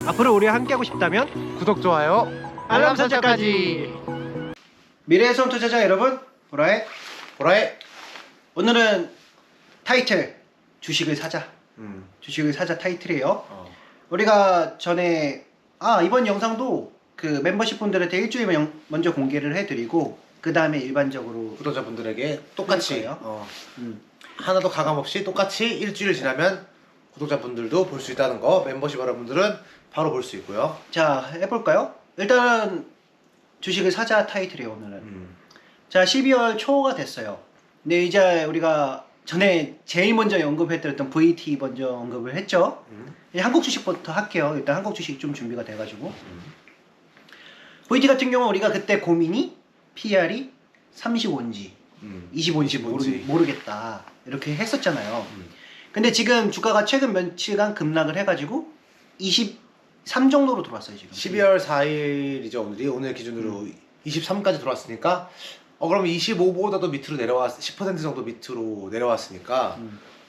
앞으로 우리와 함께하고 싶다면 구독, 좋아요, 알람 설정까지. 미래의 손 투자자 여러분, 보라의 오늘은 타이틀 주식을 사자. 주식을 사자 타이틀이에요. 우리가 전에 이번 영상도 그 멤버십 분들한테 일주일 먼저 공개를 해드리고 그 다음에 일반적으로 구독자분들에게 똑같이 하나도 가감없이 똑같이 일주일 지나면 구독자분들도 볼 수 있다는 거, 멤버십 여러분들은 바로 볼 수 있고요. 자, 해볼까요? 일단 주식을 사자 타이틀이에요 오늘은. 자, 12월 초가 됐어요. 근데 이제 우리가 전에 제일 먼저 언급해드렸던 VT 먼저 언급을 했죠. 이제 한국 주식부터 할게요. 일단 한국 주식 좀 준비가 돼가지고 VT 같은 경우 우리가 그때 고민이 PR이 35인지 25인지 모르겠다 이렇게 했었잖아요. 근데 지금 주가가 최근 며칠간 급락을 해가지고 23 정도로 들어왔어요 지금. 12월 4일이죠 오늘이. 오늘 기준으로 23까지 들어왔으니까 그럼 25보다도 밑으로 내려왔 10% 정도 밑으로 내려왔으니까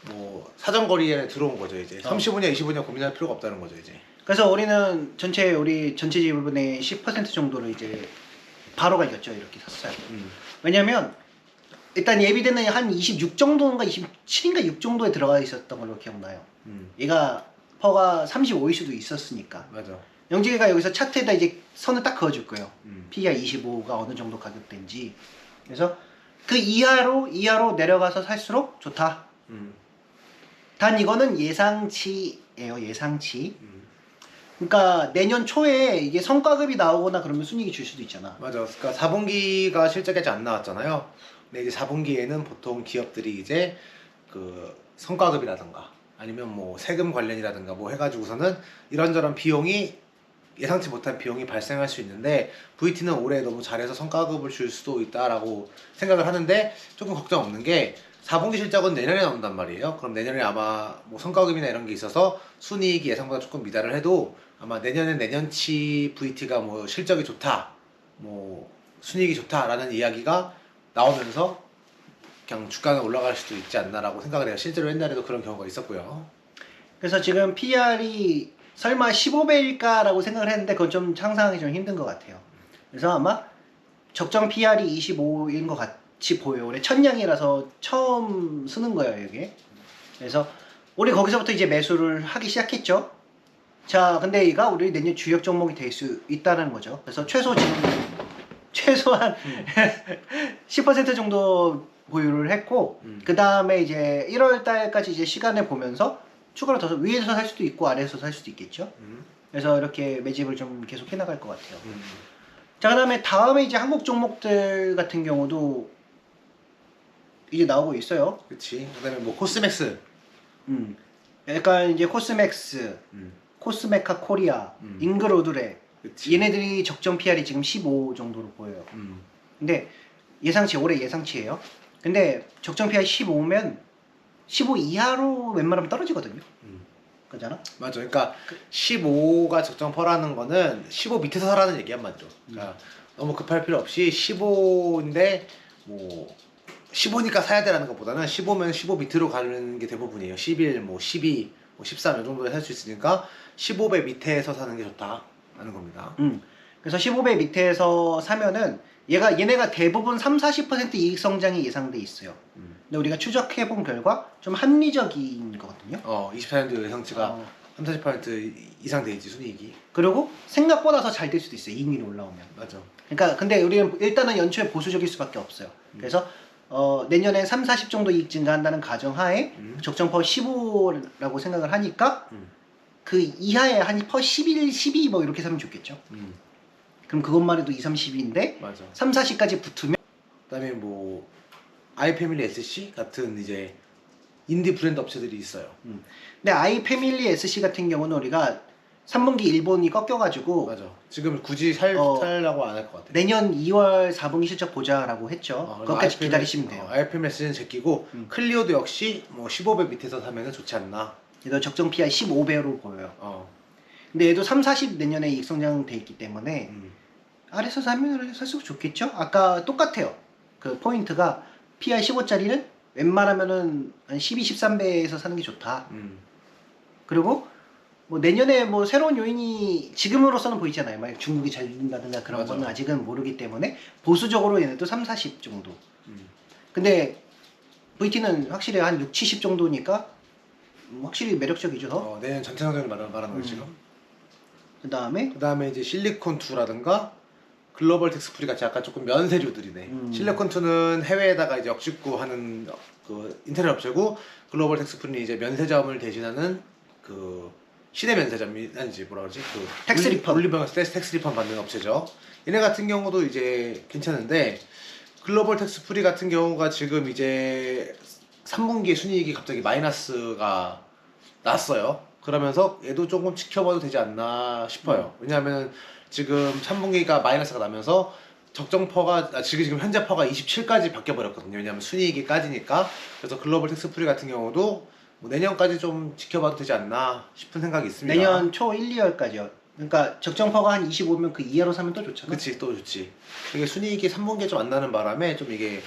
뭐 사정거리에 들어온 거죠 이제. 35냐 25냐 고민할 필요가 없다는 거죠 이제. 그래서 우리는 우리 전체 지분의 10% 정도를 이제 바로 갈겼죠. 이렇게 샀어요. 왜냐면 일단 예비되는 한 26 정도인가 27인가 6 정도에 들어가 있었던 걸로 기억나요. 얘가 퍼가 35일 수도 있었으니까. 맞아. 영지가 여기서 차트에다 이제 선을 딱 그어줄 거예요. PER 25가 어느 정도 가격대인지. 그래서 그 이하로 내려가서 살수록 좋다. 단 이거는 예상치예요. 예상치. 그러니까 내년 초에 이게 성과급이 나오거나 그러면 순이익이 줄 수도 있잖아. 맞아. 그러니까 4분기가 실적이 아직 안 나왔잖아요. 근데 이제 4분기에는 보통 기업들이 이제 그 성과급이라든가 아니면 뭐 세금 관련이라든가 뭐 해가지고서는 이런저런 비용이 예상치 못한 비용이 발생할 수 있는데 VT는 올해 너무 잘해서 성과급을 줄 수도 있다라고 생각을 하는데 조금 걱정 없는 게 4분기 실적은 내년에 나온단 말이에요. 그럼 내년에 아마 뭐 성과급이나 이런 게 있어서 순이익이 예상보다 조금 미달을 해도 아마 내년에 내년치 VT가 뭐 실적이 좋다, 뭐 순이익이 좋다라는 이야기가 나오면서 그냥 주가는 올라갈 수도 있지 않나라고 생각을 해요. 실제로 옛날에도 그런 경우가 있었고요. 그래서 지금 PR이 설마 15배일까라고 생각을 했는데 그건 좀 상상하기 좀 힘든 것 같아요. 그래서 아마 적정 PR이 25인 것 같이 보여요. 올해 첫냥이라서 처음 쓰는 거예요 이게. 그래서 우리 거기서부터 이제 매수를 하기 시작했죠. 자, 근데 얘가 우리 내년 주력 종목이 될 수 있다는 거죠. 그래서 최소한 10% 정도 보유를 했고 그 다음에 이제 1월 달까지 이제 시간을 보면서 추가로 더 위에서 살 수도 있고 아래에서 살 수도 있겠죠. 그래서 이렇게 매집을 좀 계속 해나갈 것 같아요. 자, 그 다음에 이제 한국 종목들 같은 경우도 이제 나오고 있어요. 그치. 그 다음에 뭐 코스맥스. 약간 이제 코스맥스, 코스메카 코리아, 잉그로드레 얘네들이 적정 PR이 지금 15 정도로 보여요. 근데 올해 예상치예요. 근데 적정 PR이 15면 15 이하로 웬만하면 떨어지거든요. 그잖아? 맞아. 그러니까 15가 적정 퍼라는 거는 15 밑에서 사라는 얘기 한마디로. 그러니까 너무 급할 필요 없이 15인데 뭐 15니까 사야 되라는 것보다는 15면 15 밑으로 가는 게 대부분이에요. 11, 뭐 12, 뭐 13 이 정도에 살 수 있으니까 15배 밑에서 사는 게 좋다라는 겁니다. 그래서 15배 밑에서 사면은 얘네가 대부분 30-40% 이익 성장이 예상돼 있어요. 근데 우리가 추적해 본 결과 좀 합리적인 거거든요. 24년도 예상치가 30-40% 이상 돼 있지 순이익이. 그리고 생각보다 더 잘 될 수도 있어요. 이익률이 올라오면. 맞아. 그러니까 근데 우리는 일단은 연초에 보수적일 수밖에 없어요. 그래서 내년에 30-40 정도 이익 증가한다는 가정하에 적정 퍼 15라고 생각을 하니까 그 이하에 한 퍼 11, 12 뭐 이렇게 사면 좋겠죠. 그럼 그것만 해도 2, 30인데 맞아. 3, 40까지 붙으면 그다음에 뭐 아이패밀리 SC 같은 이제 인디 브랜드 업체들이 있어요. 근데 아이패밀리 SC 같은 경우는 우리가 3분기 일본이 꺾여가지고 맞아. 지금 굳이 살라고 안 할 것 같아. 내년 2월 4분기 실적 보자라고 했죠. 그것까지 기다리시면 돼요. 아이패밀리 SC는 제끼고 클리오도 역시 뭐 15배 밑에서 사면 좋지 않나. 얘도 적정 PI 15배로 보여요. 근데 얘도 3, 40 내년에 이익 성장 돼 있기 때문에 아래서 사면 살수록 좋겠죠? 아까 똑같아요. 그 포인트가 PI 15짜리는 웬만하면은 한 12, 13배에서 사는 게 좋다. 그리고 뭐 내년에 뭐 새로운 요인이 지금으로서는 보이잖아요. 만약 중국이 잘 된다든가 그런 맞아. 거는 아직은 모르기 때문에 보수적으로 얘네도 3, 40 정도. 음. 근데 VT는 확실히 한 6, 70 정도니까 확실히 매력적이죠. 더. 내년 전체 성적을 말하는 거예요 지금. 그 다음에 이제 실리콘2라든가 글로벌 텍스프리 같이 약간 조금 면세류들이네. 실리콘2는 해외에다가 이제 역직구하는 그 인터넷 업체고, 글로벌 텍스프리는 이제 면세점을 대신하는 그 시내 면세점이 아니지 뭐라 그러지? 그 텍스 리펀. 물리병에서 텍스 리펀 받는 업체죠. 얘네 같은 경우도 이제 괜찮은데, 글로벌 텍스프리 같은 경우가 지금 이제 3분기에 순이익이 갑자기 마이너스가 났어요. 그러면서 얘도 조금 지켜봐도 되지 않나 싶어요. 왜냐하면 지금 3분기가 마이너스가 나면서 적정퍼가 지금 현재 퍼가 27까지 바뀌어버렸거든요. 왜냐하면 순이익이 까지니까. 그래서 글로벌 텍스프리 같은 경우도 뭐 내년까지 좀 지켜봐도 되지 않나 싶은 생각이 있습니다. 내년 초 1, 2월까지요. 그러니까 적정퍼가 한 25면 그 이하로 사면 또 좋잖아. 그치, 또 좋지. 이게 순이익이 3분기에 좀 안 나는 바람에 좀 이게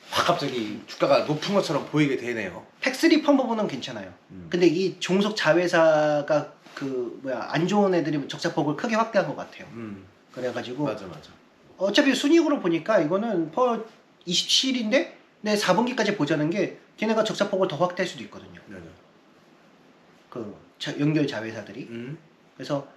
확 갑자기 주가가 높은 것처럼 보이게 되네요. 텍스 리펀 부분은 괜찮아요. 근데 이 종속 자회사가 안 좋은 애들이 적자폭을 크게 확대한 것 같아요. 그래가지고 맞아. 어차피 순이익으로 보니까 이거는 퍼 27인데 내 4분기까지 보자는 게 걔네가 적자폭을 더 확대할 수도 있거든요. 맞아. 연결 자회사들이. 그래서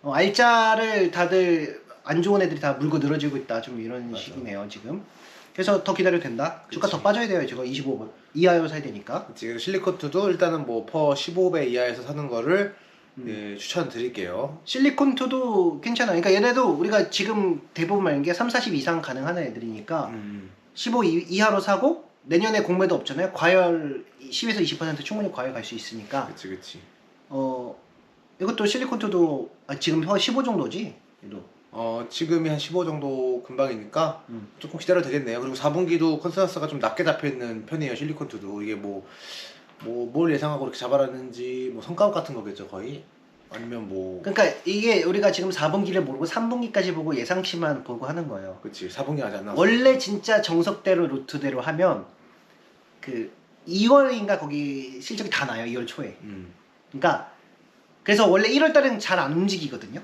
알짜를 다들 안 좋은 애들이 다 물고 늘어지고 있다. 좀 이런 맞아. 식이네요 지금. 그래서 더 기다려도 된다. 주가 그치. 더 빠져야 돼요. 지금 25분 이하로 사야 되니까. 지금 실리콘2도 일단은 뭐 퍼 15배 이하에서 사는 거를 예, 추천드릴게요. 실리콘2도 괜찮아. 그러니까 얘네도 우리가 지금 대부분 말한 게 3, 40 이상 가능한 애들이니까 15 이하로 사고 내년에 공매도 없잖아요. 과열 10에서 20% 충분히 과열 갈 수 있으니까. 그치. 이것도 실리콘2도 지금 퍼 15 정도지. 얘도. 지금이 한 15 정도 금방이니까 조금 기다려도 되겠네요. 그리고 4분기도 컨센서스가 좀 낮게 잡혀있는 편이에요. 실리콘2도 이게 뭘 예상하고 이렇게 잡아놨는지 뭐 성과급 같은 거겠죠 거의. 아니면 뭐 그러니까 이게 우리가 지금 4분기를 모르고 3분기까지 보고 예상치만 보고 하는 거예요. 그치. 4분기 아직 안 나왔어. 원래 진짜 정석대로 루트대로 하면 2월인가 거기 실적이 다 나요. 2월 초에. 그러니까 그래서 원래 1월 달은 잘 안 움직이거든요.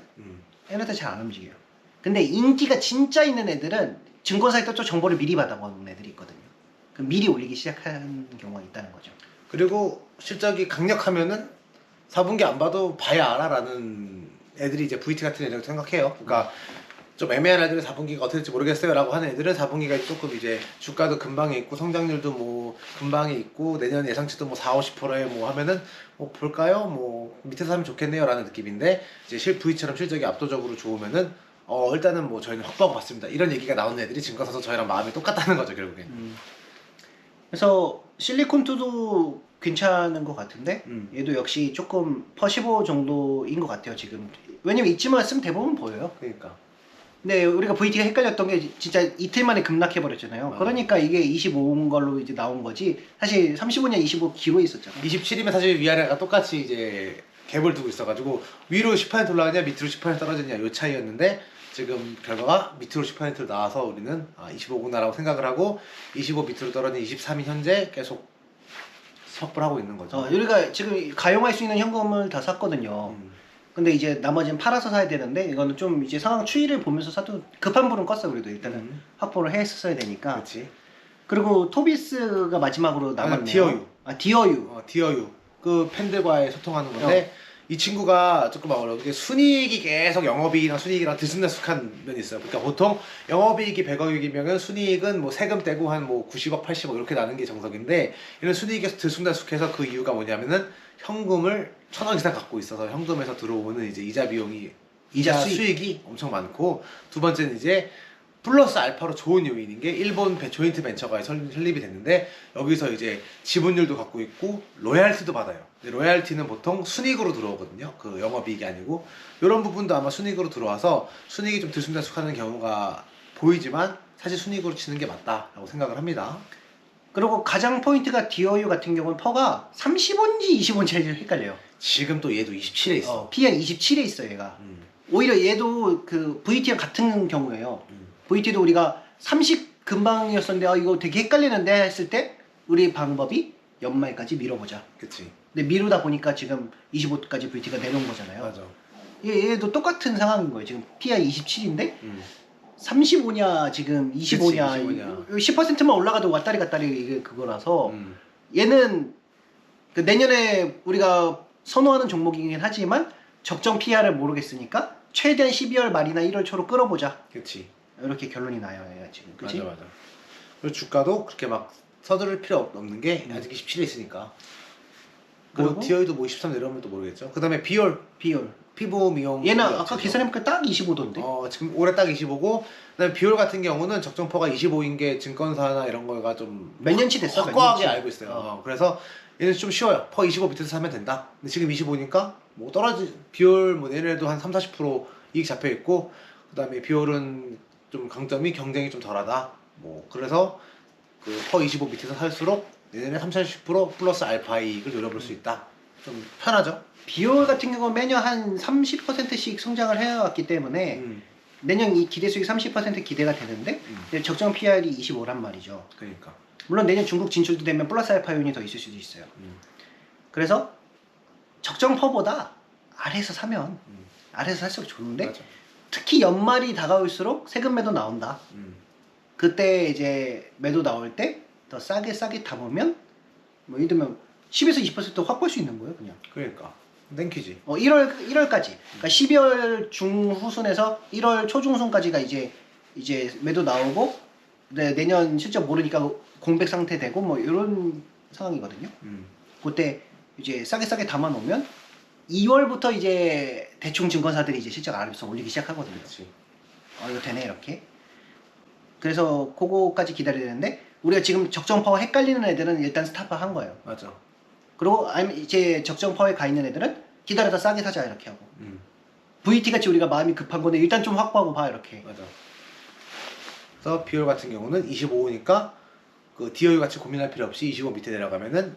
1월 달 잘 안 움직여요. 근데 인기가 진짜 있는 애들은 증권사에 또 정보를 미리 받아보는 애들이 있거든요. 그럼 미리 올리기 시작하는 경우가 있다는 거죠. 그리고 실적이 강력하면은 4분기 안 봐도 봐야 알아라는 애들이 이제 VT 같은 애라고 생각해요. 그러니까 좀 애매한 애들은 4분기가 어떻게 될지 모르겠어요 라고 하는 애들은 4분기가 조금 이제 주가도 금방에 있고 성장률도 뭐 금방에 있고 내년 예상치도 뭐 4, 50%에 뭐 하면은 뭐 볼까요? 뭐 밑에서 하면 좋겠네요 라는 느낌인데, 이제 VT처럼 실적이 압도적으로 좋으면은 일단은 뭐 저희는 확보하고 봤습니다 이런 얘기가 나오는 애들이 증거 사서 저희랑 마음이 똑같다는 거죠 결국엔. 그래서 실리콘2도 괜찮은 것 같은데 얘도 역시 조금 퍼 15 정도인 것 같아요 지금. 왜냐면 이쯤만 쓰면 대부분 보여요. 그러니까 근데 우리가 VT가 헷갈렸던 게 진짜 이틀 만에 급락해버렸잖아요. 그러니까 이게 25인 걸로 이제 나온 거지. 사실 35년 25 기로 있었잖아. 27이면 사실 위아래가 똑같이 이제 갭을 두고 있어가지고 위로 10% 올라가냐 밑으로 10% 떨어지냐 요 차이였는데, 지금 결과가 밑으로 10%로 나와서 우리는 25구나 라고 생각을 하고 25 밑으로 떨어진 23이 현재 계속 섭불하고 있는 거죠. 우리가 지금 가용할 수 있는 현금을 다 샀거든요. 근데 이제 나머지는 팔아서 사야 되는데 이거는 좀 이제 상황 추이를 보면서 사도 급한 불은 껐어. 그래도 일단은 확보를 했었어야 되니까. 그렇지. 그리고 토비스가 마지막으로 남았네요. 디어유. 디어유. 디어유. 그 팬들과의 소통하는 건데 이 친구가 조금 어려워. 이게 순이익이 계속 영업이익이랑 순이익이랑 들쑥날쑥한 면이 있어요. 그러니까 보통 영업이익이 100억이면 순이익은 뭐 세금 떼고 한 뭐 90억, 80억 이렇게 나는 게 정석인데, 이런 순이익에서 들쑥날쑥해서 그 이유가 뭐냐면은 현금을 1000억 이상 갖고 있어서 현금에서 들어오는 이제 이자 비용이 이자 수익이 엄청 많고, 두 번째는 이제 플러스 알파로 좋은 요인인 게 일본 조인트 벤처가 설립이 됐는데 여기서 이제 지분율도 갖고 있고 로얄티도 받아요. 근데 로얄티는 보통 순이익으로 들어오거든요. 그 영업이익이 아니고. 이런 부분도 아마 순이익으로 들어와서 순이익이 좀 들쑥날쑥하는 경우가 보이지만 사실 순이익으로 치는 게 맞다라고 생각을 합니다. 그리고 가장 포인트가 디어유 같은 경우는 퍼가 30원인지 20원인지 헷갈려요. 지금 또 얘도 27에 있어. PER 27에 있어 얘가. 오히려 얘도 그 VT랑 같은 경우예요. VT도 우리가 30 금방이었었는데 이거 되게 헷갈리는데 했을 때 우리 방법이 연말까지 밀어보자. 그치. 근데 미루다 보니까 지금 25까지 VT가 내놓은 거잖아요. 맞아. 얘도 똑같은 상황인 거예요. 지금 PI 27인데 35냐 지금 25냐, 그치, 25냐. 10%만 올라가도 왔다리 갔다리 이게 그거라서 음. 얘는 그 내년에 우리가 선호하는 종목이긴 하지만 적정 PR을 모르겠으니까 최대한 12월 말이나 1월 초로 끌어보자. 그치. 이렇게 결론이 나요, 얘가 지금. 그치? 맞아. 그리고 주가도 그렇게 막 서두를 필요 없는 게 아직 27에 있으니까. 그리고? 뭐 DI도 뭐 23 내려오면 또 모르겠죠. 그 다음에 비율, 피부 미용. 얘는 아까 계산해보니까 딱 25도인데. 지금 올해 딱 25고, 그다음에 비율 같은 경우는 적정퍼가 25인 게 증권사나 이런 거가 좀 몇 년치 됐어? 몇 확고하게 년치? 알고 있어요. 그래서 얘는 좀 쉬워요. 퍼 25 밑에서 사면 된다. 근데 지금 25니까 뭐 비율 뭐 내년에도 한 30-40% 이익 잡혀 있고, 그다음에 비율은 좀 강점이 경쟁이 좀 덜하다. 뭐 그래서 그 퍼 25 밑에서 살수록 내년에 30-40% 플러스 알파 이익을 노려볼 수 있다. 좀 편하죠. 비올 같은 경우는 매년 한 30%씩 성장을 해왔기 때문에 내년 이 기대 수익 30% 기대가 되는데 적정 PR이 25란 말이죠. 그러니까. 물론 내년 중국 진출도 되면 플러스 알파 요인이 더 있을 수도 있어요. 그래서 적정 퍼보다 아래에서 사면 아래에서 살수록 좋은데 맞아. 특히 연말이 다가올수록 세금 매도 나온다. 그때 이제 매도 나올 때 더 싸게 담으면 뭐 예를 들면 10에서 20% 확 볼 수 있는 거예요, 그냥. 그러니까. 땡큐지. 1월까지. 그러니까 12월 중후순에서 1월 초중순까지가 이제 매도 나오고 내년 실적 모르니까 공백 상태 되고 뭐 이런 상황이거든요. 그때 이제 싸게 담아 놓으면 2월부터 이제 대충 증권사들이 이제 실적 알아서 올리기 시작하거든요. 그렇지. 이거 되네 이렇게. 그래서 그거까지 기다려야 되는데 우리가 지금 적정 파워 헷갈리는 애들은 일단 스탑 한 거예요. 맞아. 그리고 아니면 이제 적정 파워에 가 있는 애들은 기다려다 싸게 사자 이렇게 하고. VT 같이 우리가 마음이 급한 건데 일단 좀 확보하고 봐 이렇게. 맞아. 그래서 비율 같은 경우는 25니까 그 DOU 같이 고민할 필요 없이 25 밑에 내려가면은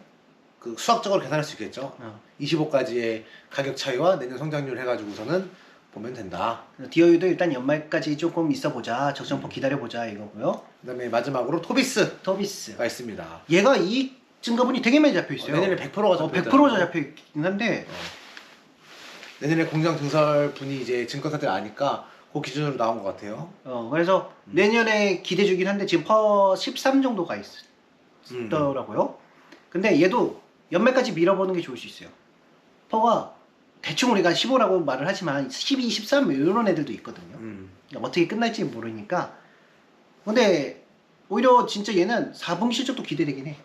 그 수학적으로 계산할 수 있겠죠. 25까지의 가격 차이와 내년 성장률 해가지고서는 보면 된다. DOU도 일단 연말까지 조금 있어보자. 적정폭 기다려보자 이거고요. 그 다음에 마지막으로 토비스가 토비스. 있습니다. 얘가 이익 증가분이 되게 많이 잡혀있어요. 내년에 100%가 잡혀 100%가 잡혀있긴 한데 내년에 공장 증설분이 이제 증권사들 아니까 그 기준으로 나온 것 같아요. 그래서 내년에 기대주긴 한데 지금 퍼 13 정도가 있더라고요. 근데 얘도 연말까지 밀어보는 게 좋을 수 있어요. 퍼가 대충 우리가 15라고 말을 하지만 12, 13 이런 애들도 있거든요. 어떻게 끝날지 모르니까. 근데 오히려 진짜 얘는 4분기 실적도 기대되긴 해.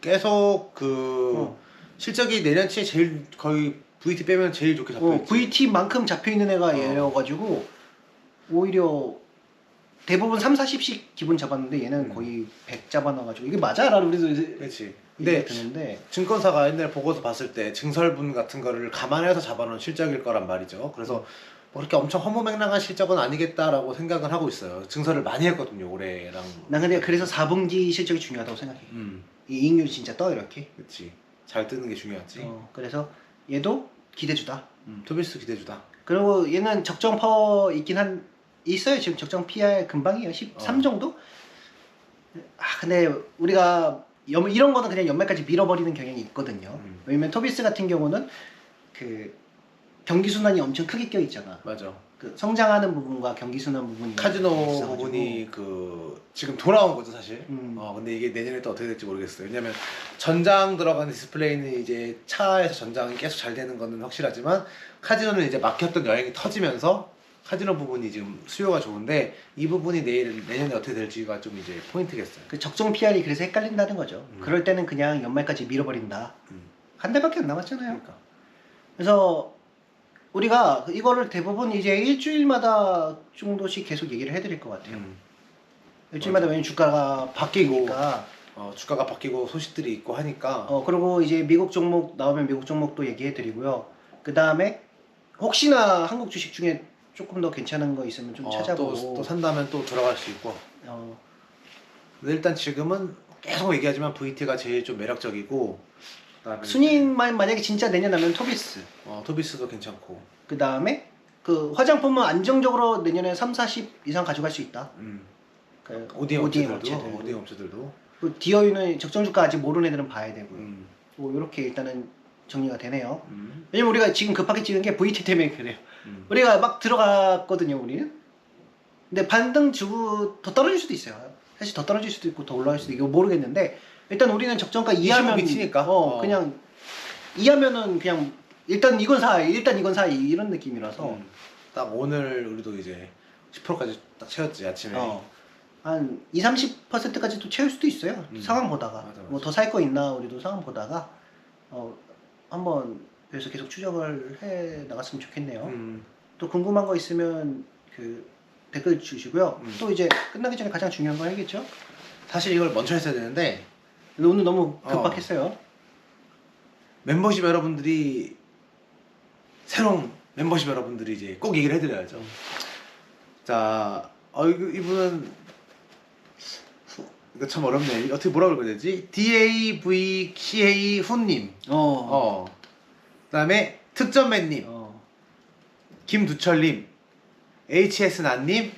계속 그 실적이 내년치에 제일 거의 VT 빼면 제일 좋게 잡혀있지. VT만큼 잡혀있는 애가 얘여가지고 오히려 대부분 3, 40씩 기본 잡았는데 얘는 거의 100 잡아놔가지고 이게 맞아? 라는 우리도 그렇지. 근데 드는데 증권사가 옛날 보고서 봤을 때 증설분 같은 거를 감안해서 잡아놓은 실적일 거란 말이죠. 그래서 뭐 그렇게 엄청 허무맹랑한 실적은 아니겠다라고 생각을 하고 있어요. 증설을 많이 했거든요, 올해랑. 난 근데 그래서 4분기 실적이 중요하다고 생각해. 이 이익률이 진짜 떠 이렇게. 그렇지. 잘 뜨는 게 중요하지. 그래서 얘도 기대주다. 토비스 기대주다. 그리고 얘는 적정 파워 있어요. 지금 적정 PR 금방이에요. 13 정도? 근데 우리가 이런 거는 그냥 연말까지 밀어버리는 경향이 있거든요. 왜냐면 토비스 같은 경우는 그 경기순환이 엄청 크게 껴있잖아. 맞아. 그 성장하는 부분과 경기순환 부분이 카지노 있어가지고. 부분이 그 지금 돌아온 거죠 사실. 근데 이게 내년에 또 어떻게 될지 모르겠어요. 왜냐면 전장 들어가는 디스플레이는 이제 차에서 전장이 계속 잘 되는 거는 확실하지만 카지노는 이제 막혔던 여행이 터지면서 카지노 부분이 지금 수요가 좋은데 이 부분이 내년에 어떻게 될지가 좀 이제 포인트겠어요. 그 적정 PR이 그래서 헷갈린다는 거죠. 그럴 때는 그냥 연말까지 밀어버린다. 한 달밖에 안 남았잖아요. 그러니까. 그래서 우리가 이거를 대부분 이제 일주일마다 정도씩 계속 얘기를 해드릴 것 같아요. 일주일마다 왜냐면 주가가 바뀌니까. 주가가 바뀌고 소식들이 있고 하니까. 그리고 이제 미국 종목 나오면 미국 종목도 얘기해드리고요. 그 다음에 혹시나 한국 주식 중에 조금 더 괜찮은 거 있으면 좀 찾아보고 또 산다면 또 들어갈 수 있고. 근데 일단 지금은 계속 얘기하지만 VT가 제일 좀 매력적이고. 순위만 만약에 진짜 내년 나면 토비스. 토비스도 괜찮고. 그 다음에 그 화장품은 안정적으로 내년에 3, 40 이상 가져갈 수 있다. 그 ODM 업체들도. 그 DOU는 적정 주가 아직 모르는 애들은 봐야 되고요. 뭐 이렇게 일단은 정리가 되네요. 왜냐면 우리가 지금 급하게 찍은 게 VT 때문에 그래요. 우리가 막 들어갔거든요, 우리는. 근데 반등 주고 더 떨어질 수도 있어요. 사실 더 떨어질 수도 있고 더 올라갈 수도 있고 모르겠는데 일단 우리는 적정가 이하면 미치니까 그냥 이하면은 그냥 일단 이건 사 이런 느낌이라서 딱 오늘 우리도 이제 10%까지 딱 채웠지 아침에. 한 20-30%까지도 채울 수도 있어요. 상황 보다가 맞아. 뭐 더 살 거 있나 우리도 상황 보다가 한번 그래서 계속 추적을 해 나갔으면 좋겠네요. 또 궁금한 거 있으면 그 댓글 주시고요. 또 이제 끝나기 전에 가장 중요한 걸 하겠죠. 사실 이걸 먼저 했어야 되는데 오늘 너무 급박했어요. 멤버십 여러분들이 새로운 멤버십 여러분들이 이제 꼭 얘기를 해드려야죠. 자, 이분은 이거 참 어렵네. 어떻게 뭐라 그래야 되지? DAVCA 훈님. 그다음에 특전맨님, 김두철님, HS 난님,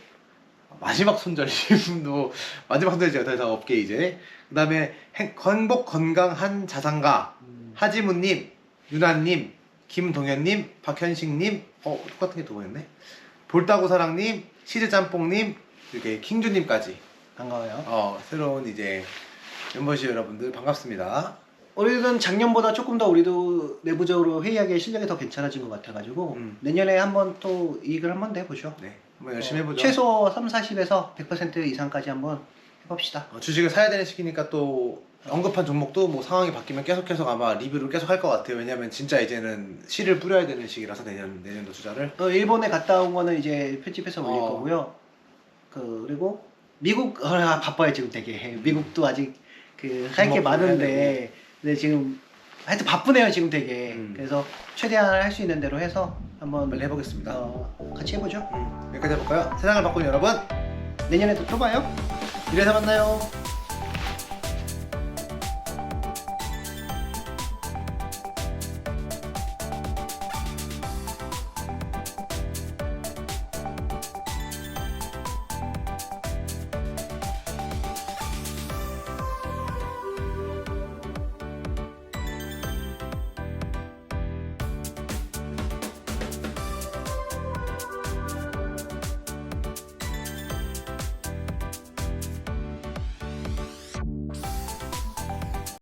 마지막 손절님도 마지막 손절이죠. 더 이상 없게 이제. 그다음에 행복 건강한 자산가 하지문님, 유나님, 김동현님, 박현식님, 똑같은 게 두 번했네. 볼따구 사랑님, 치즈짬뽕님, 이렇게 킹주님까지 반가워요. 새로운 이제 멤버십 여러분들 반갑습니다. 우리는 작년보다 조금 더 우리도 내부적으로 회의하기에 실력이 더 괜찮아진 것 같아가지고 내년에 한번 또 이익을 한번 내보죠. 네, 한번 열심히 해보죠. 최소 30-40에서 100% 이상까지 한번 해봅시다. 주식을 사야 되는 시기니까 또 언급한 종목도 뭐 상황이 바뀌면 계속해서 아마 리뷰를 계속 할 것 같아요. 왜냐면 진짜 이제는 씨를 뿌려야 되는 시기라서 내년도 투자를. 일본에 갔다 온 거는 이제 편집해서 올릴 거고요. 그리고 미국 바빠요 지금 되게. 미국도 아직 할 게 많은데 근데 지금 하여튼 바쁘네요 지금 되게. 그래서 최대한 할 수 있는 대로 해서 한번 빨리 해보겠습니다. 같이 해보죠. 여기까지 해볼까요? 세상을 바꾸는 여러분, 내년에 또 봐요. 이래서 만나요.